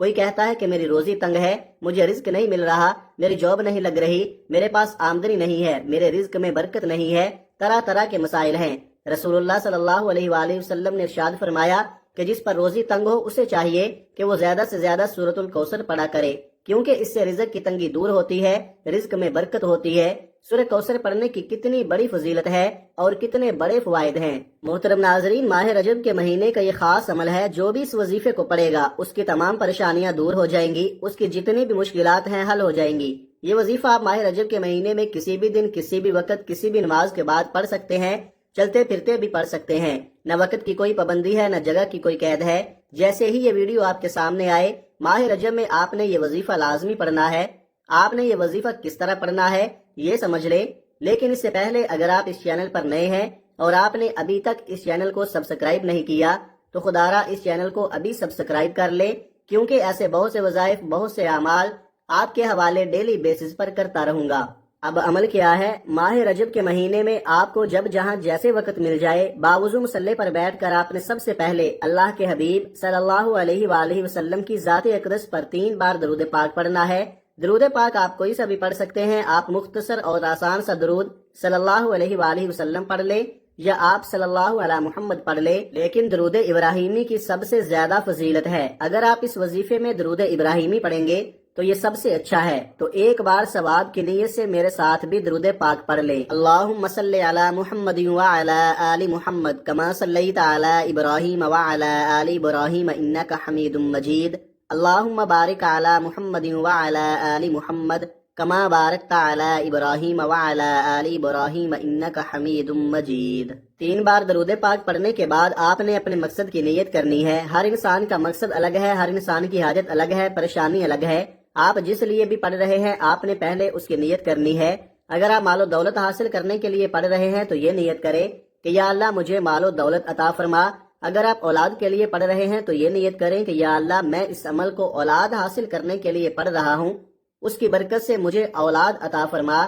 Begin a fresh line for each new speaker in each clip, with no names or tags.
کوئی کہتا ہے کہ میری روزی تنگ ہے، مجھے رزق نہیں مل رہا، میری جاب نہیں لگ رہی، میرے پاس آمدنی نہیں ہے، میرے رزق میں برکت نہیں ہے، طرح طرح کے مسائل ہیں۔ رسول اللہ صلی اللہ علیہ وآلہ وسلم نے ارشاد فرمایا کہ جس پر روزی تنگ ہو اسے چاہیے کہ وہ زیادہ سے زیادہ سورۃ الکوثر پڑھا کرے، کیونکہ اس سے رزق کی تنگی دور ہوتی ہے، رزق میں برکت ہوتی ہے۔ سورہ کوثر پڑھنے کی کتنی بڑی فضیلت ہے اور کتنے بڑے فوائد ہیں۔ محترم ناظرین، ماہ رجب کے مہینے کا یہ خاص عمل ہے، جو بھی اس وظیفے کو پڑھے گا اس کی تمام پریشانیاں دور ہو جائیں گی، اس کی جتنی بھی مشکلات ہیں حل ہو جائیں گی۔ یہ وظیفہ آپ ماہ رجب کے مہینے میں کسی بھی دن، کسی بھی وقت، کسی بھی نماز کے بعد پڑھ سکتے ہیں، چلتے پھرتے بھی پڑھ سکتے ہیں۔ نہ وقت کی کوئی پابندی ہے، نہ جگہ کی کوئی قید ہے۔ جیسے ہی یہ ویڈیو آپ کے سامنے آئے، ماہ رجب میں آپ نے یہ وظیفہ لازمی پڑھنا ہے۔ آپ نے یہ وظیفہ کس طرح پڑھنا ہے یہ سمجھ لیں، لیکن اس سے پہلے اگر آپ اس چینل پر نئے ہیں اور آپ نے ابھی تک اس چینل کو سبسکرائب نہیں کیا تو خدا را اس چینل کو ابھی سبسکرائب کر لیں، کیونکہ ایسے بہت سے وظائف، بہت سے اعمال آپ کے حوالے ڈیلی بیسس پر کرتا رہوں گا۔ اب عمل کیا ہے؟ ماہ رجب کے مہینے میں آپ کو جب جہاں جیسے وقت مل جائے، باوضو مصلی پر بیٹھ کر آپ نے سب سے پہلے اللہ کے حبیب صلی اللہ علیہ وآلہ وسلم کی ذات اقدس پر 3 بار درود پاک پڑھنا ہے۔ درود پاک آپ کوئی سا بھی پڑھ سکتے ہیں، آپ مختصر اور آسان سا درود صلی اللہ علیہ وآلہ وسلم پڑھ لیں یا آپ صلی اللہ علی محمد پڑھ لیں، لیکن درود ابراہیمی کی سب سے زیادہ فضیلت ہے۔ اگر آپ اس وظیفے میں درود ابراہیمی پڑھیں گے تو یہ سب سے اچھا ہے۔ تو ایک بار ثواب کی نیت سے میرے ساتھ بھی درود پاک پڑھ لیں۔ اللہم صلی علی محمد وعلی آل محمد کما صلیت علی ابراہیم وعلی آل ابراہیم انک حمید مجید۔ اللہم بارک علی محمد وعلی آل محمد کما بارکت علی ابراہیم وعلی آل ابراہیم انک حمید مجید۔ 3 بار درود پاک پڑھنے کے بعد آپ نے اپنے مقصد کی نیت کرنی ہے۔ ہر انسان کا مقصد الگ ہے، ہر انسان کی حاجت الگ ہے، پریشانی الگ ہے۔ آپ جس لیے بھی پڑھ رہے ہیں آپ نے پہلے اس کی نیت کرنی ہے۔ اگر آپ مال و دولت حاصل کرنے کے لیے پڑھ رہے ہیں تو یہ نیت کریں کہ یا اللہ مجھے مال و دولت عطا فرما۔ اگر آپ اولاد کے لیے پڑھ رہے ہیں تو یہ نیت کریں کہ یا اللہ میں اس عمل کو اولاد حاصل کرنے کے لیے پڑھ رہا ہوں، اس کی برکت سے مجھے اولاد عطا فرما۔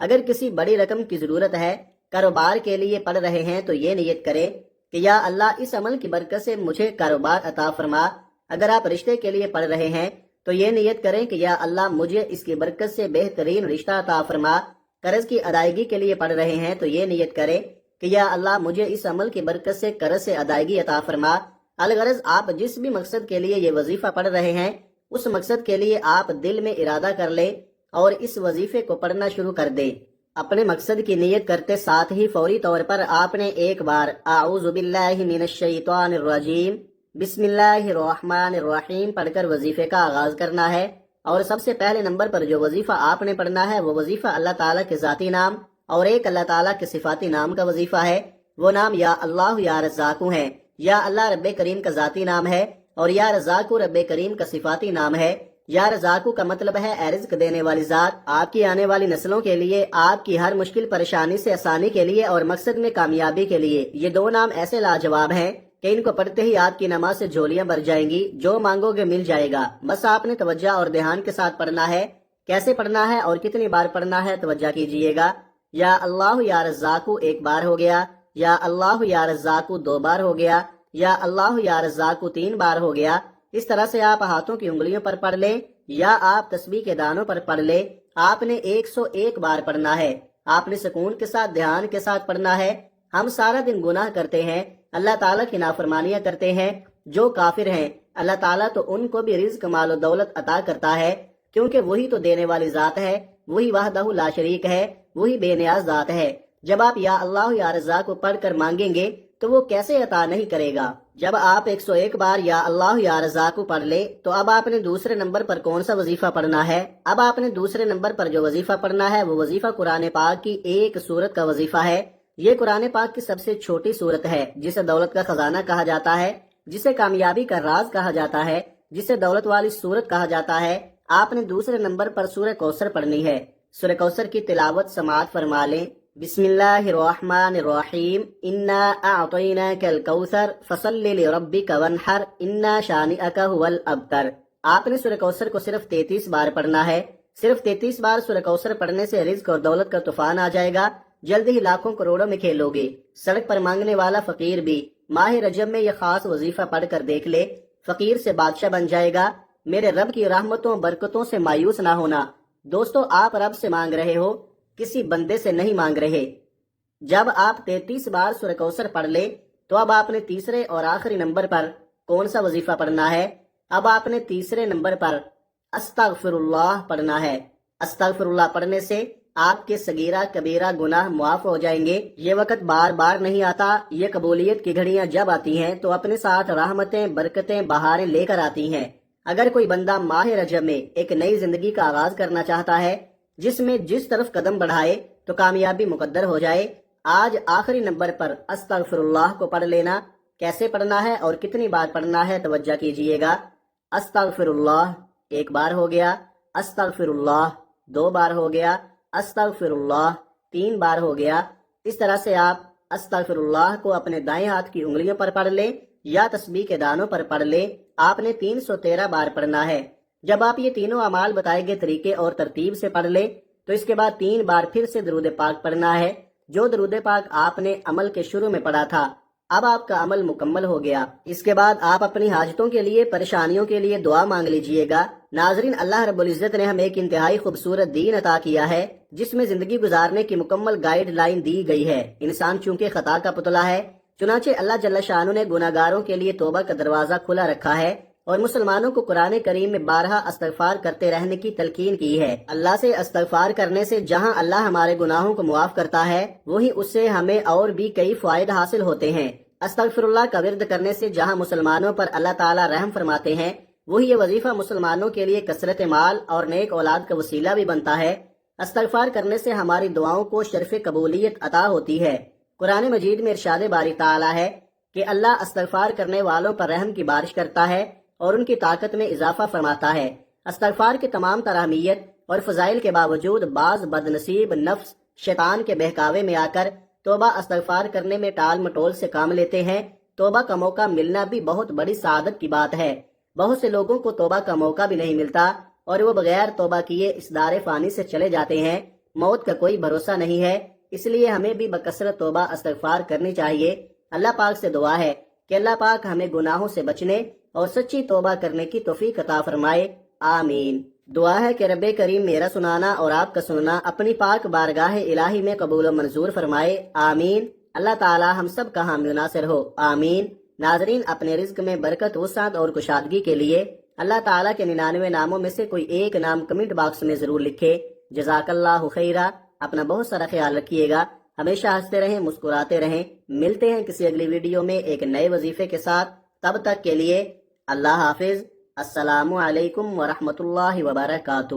اگر کسی بڑی رقم کی ضرورت ہے، کاروبار کے لیے پڑھ رہے ہیں تو یہ نیت کریں کہ یا اللہ اس عمل کی برکت سے مجھے کاروبار عطا فرما۔ اگر آپ رشتے کے لیے پڑھ رہے ہیں تو یہ نیت کریں کہ یا اللہ مجھے اس کی برکت سے بہترین رشتہ عطا فرما۔ قرض کی ادائیگی کے لیے پڑھ رہے ہیں تو یہ نیت کریں کہ یا اللہ مجھے اس عمل کی برکت سے قرض سے ادائیگی عطا فرما۔ الغرض آپ جس بھی مقصد کے لیے یہ وظیفہ پڑھ رہے ہیں اس مقصد کے لیے آپ دل میں ارادہ کر لیں اور اس وظیفے کو پڑھنا شروع کر دیں۔ اپنے مقصد کی نیت کرتے ساتھ ہی فوری طور پر آپ نے ایک بار اعوذ باللہ من الشیطان الرجیم بسم اللہ الرحمن الرحیم پڑھ کر وظیفے کا آغاز کرنا ہے۔ اور سب سے پہلے نمبر پر جو وظیفہ آپ نے پڑھنا ہے وہ وظیفہ اللہ تعالیٰ کے ذاتی نام اور ایک اللہ تعالیٰ کے صفاتی نام کا وظیفہ ہے۔ وہ نام یا اللہ یا رزاقو ہے۔ یا اللہ رب کریم کا ذاتی نام ہے اور یا رزاقو رب کریم کا صفاتی نام ہے۔ یا رزاقو کا مطلب ہے اے رزق دینے والی ذات، آپ کی آنے والی نسلوں کے لیے، آپ کی ہر مشکل پریشانی سے آسانی کے لیے اور مقصد میں کامیابی کے لیے۔ یہ 2 نام ایسے لاجواب ہیں کہ ان کو پڑھتے ہی آپ کی نماز سے جھولیاں بھر جائیں گی، جو مانگو گے مل جائے گا۔ بس آپ نے توجہ اور دھیان کے ساتھ پڑھنا ہے۔ کیسے پڑھنا ہے اور کتنی بار پڑھنا ہے توجہ کیجئے گا۔ یا اللہ یا رزاقو 1 بار ہو گیا، یا اللہ یا رزاقو 2 بار ہو گیا، یا اللہ یا رزاقو 3 بار ہو گیا۔ اس طرح سے آپ ہاتھوں کی انگلیوں پر پڑھ لیں یا آپ تسبیح کے دانوں پر پڑھ لیں۔ آپ نے 101 بار پڑھنا ہے۔ آپ نے سکون کے ساتھ، دھیان کے ساتھ پڑھنا ہے۔ ہم سارا دن گناہ کرتے ہیں، اللہ تعالیٰ کی نافرمانیاں کرتے ہیں۔ جو کافر ہیں اللہ تعالیٰ تو ان کو بھی رزق، مال و دولت عطا کرتا ہے، کیونکہ وہی تو دینے والی ذات ہے، وہی وحدہ لا شریک ہے، وہی بے نیاز ذات ہے۔ جب آپ یا اللہ یا رزاق کو پڑھ کر مانگیں گے تو وہ کیسے عطا نہیں کرے گا؟ جب آپ 101 بار یا اللہ یا رزاق کو پڑھ لے تو اب آپ نے دوسرے نمبر پر کون سا وظیفہ پڑھنا ہے؟ اب آپ نے دوسرے نمبر پر جو وظیفہ پڑھنا ہے وہ وظیفہ قرآن پاک کی ایک سورت کا وظیفہ ہے۔ یہ قرآن پاک کی سب سے چھوٹی سورت ہے، جسے دولت کا خزانہ کہا جاتا ہے، جسے کامیابی کا راز کہا جاتا ہے، جسے دولت والی سورت کہا جاتا ہے۔ آپ نے دوسرے نمبر پر سورہ کوثر پڑھنی ہے۔ سورہ کوثر کی تلاوت سماعت فرما لیں۔ بسم اللہ الرحمن الرحیم انا اعطیناک الکوثر فصل لربک وانحر انا شانئک هو الابتر۔ آپ نے سورہ کوثر کو صرف 33 بار پڑھنا ہے۔ صرف 33 بار سورہ کوثر پڑھنے سے رزق اور دولت کا طوفان آ جائے گا، جلد ہی لاکھوں کروڑوں میں کھیلو گے۔ سڑک پر مانگنے والا فقیر بھی ماہ رجب میں یہ خاص وظیفہ پڑھ کر دیکھ لے، فقیر سے بادشاہ بن جائے گا۔ میرے رب کی رحمتوں برکتوں سے مایوس نہ ہونا۔ دوستو، آپ رب سے مانگ رہے ہو، کسی بندے سے نہیں مانگ رہے۔ جب آپ 33 بار سورہ کوثر پڑھ لیں تو اب آپ نے تیسرے اور آخری نمبر پر کون سا وظیفہ پڑھنا ہے؟ اب آپ نے تیسرے نمبر پر استغفر اللہ پڑھنا ہے۔ استغفر اللہ پڑھنے سے آپ کے صغیرہ کبیرہ گناہ معاف ہو جائیں گے۔ یہ وقت بار بار نہیں آتا، یہ قبولیت کی گھڑیاں جب آتی ہیں تو اپنے ساتھ رحمتیں، برکتیں، بہاریں لے کر آتی ہیں۔ اگر کوئی بندہ ماہ رجب میں ایک نئی زندگی کا آغاز کرنا چاہتا ہے، جس میں جس طرف قدم بڑھائے تو کامیابی مقدر ہو جائے، آج آخری نمبر پر استغفر اللہ کو پڑھ لینا۔ کیسے پڑھنا ہے اور کتنی بار پڑھنا ہے توجہ کیجئے گا۔ استغفر اللہ 1 بار ہو گیا، استغفر اللہ 2 بار ہو گیا، استغفر اللہ 3 بار ہو گیا۔ اس طرح سے آپ استغفر اللہ کو اپنے دائیں ہاتھ کی انگلیوں پر پڑھ لیں یا تسبیح کے دانوں پر پڑھ لیں۔ آپ نے 313 بار پڑھنا ہے۔ جب آپ یہ تینوں اعمال بتائے گئے طریقے اور ترتیب سے پڑھ لیں تو اس کے بعد 3 بار پھر سے درود پاک پڑھنا ہے، جو درود پاک آپ نے عمل کے شروع میں پڑھا تھا۔ اب آپ کا عمل مکمل ہو گیا۔ اس کے بعد آپ اپنی حاجتوں کے لیے، پریشانیوں کے لیے دعا مانگ لیجئے گا۔ ناظرین، اللہ رب العزت نے ہمیں ایک انتہائی خوبصورت دین عطا کیا ہے جس میں زندگی گزارنے کی مکمل گائیڈ لائن دی گئی ہے۔ انسان چونکہ خطا کا پتلا ہے، چنانچہ اللہ جل شانہ نے گناہگاروں کے لیے توبہ کا دروازہ کھلا رکھا ہے اور مسلمانوں کو قرآن کریم میں بارہا استغفار کرتے رہنے کی تلقین کی ہے۔ اللہ سے استغفار کرنے سے جہاں اللہ ہمارے گناہوں کو معاف کرتا ہے، وہیں اس سے ہمیں اور بھی کئی فوائد حاصل ہوتے ہیں۔ استغفر اللہ کا ورد کرنے سے جہاں مسلمانوں پر اللہ تعالیٰ رحم فرماتے ہیں، وہی یہ وظیفہ مسلمانوں کے لیے کثرت مال اور نیک اولاد کا وسیلہ بھی بنتا ہے۔ استغفار کرنے سے ہماری دعاؤں کو شرف قبولیت عطا ہوتی ہے۔ قرآن مجید میں ارشاد باری تعالیٰ ہے کہ اللہ استغفار کرنے والوں پر رحم کی بارش کرتا ہے اور ان کی طاقت میں اضافہ فرماتا ہے۔ استغفار کی تمام تراہمیت اور فضائل کے باوجود بعض بد نصیب نفس شیطان کے بہکاوے میں آ کر توبہ استغفار کرنے میں ٹال مٹول سے کام لیتے ہیں۔ توبہ کا موقع ملنا بھی بہت بڑی سعادت کی بات ہے۔ بہت سے لوگوں کو توبہ کا موقع بھی نہیں ملتا اور وہ بغیر توبہ کیے اس دار فانی سے چلے جاتے ہیں۔ موت کا کوئی بھروسہ نہیں ہے، اس لیے ہمیں بھی بکثرت توبہ استغفار کرنی چاہیے۔ اللہ پاک سے دعا ہے کہ اللہ پاک ہمیں گناہوں سے بچنے اور سچی توبہ کرنے کی توفیق عطا فرمائے، آمین۔ دعا ہے کہ رب کریم میرا سنانا اور آپ کا سننا اپنی پاک بارگاہ الہی میں قبول و منظور فرمائے، آمین۔ اللہ تعالی ہم سب کا حامی و ناصر ہو، آمین۔ ناظرین، اپنے رزق میں برکت، وسعت اور کشادگی کے لیے اللہ تعالیٰ کے 99 ناموں میں سے کوئی ایک نام کمنٹ باکس میں ضرور لکھے۔ جزاک اللہ خیرہ۔ اپنا بہت سارا خیال رکھیے گا، ہمیشہ ہنستے رہیں، مسکراتے رہیں۔ ملتے ہیں کسی اگلی ویڈیو میں ایک نئے وظیفے کے ساتھ، تب تک کے لیے اللہ حافظ۔ السلام علیکم ورحمۃ اللہ وبرکاتہ۔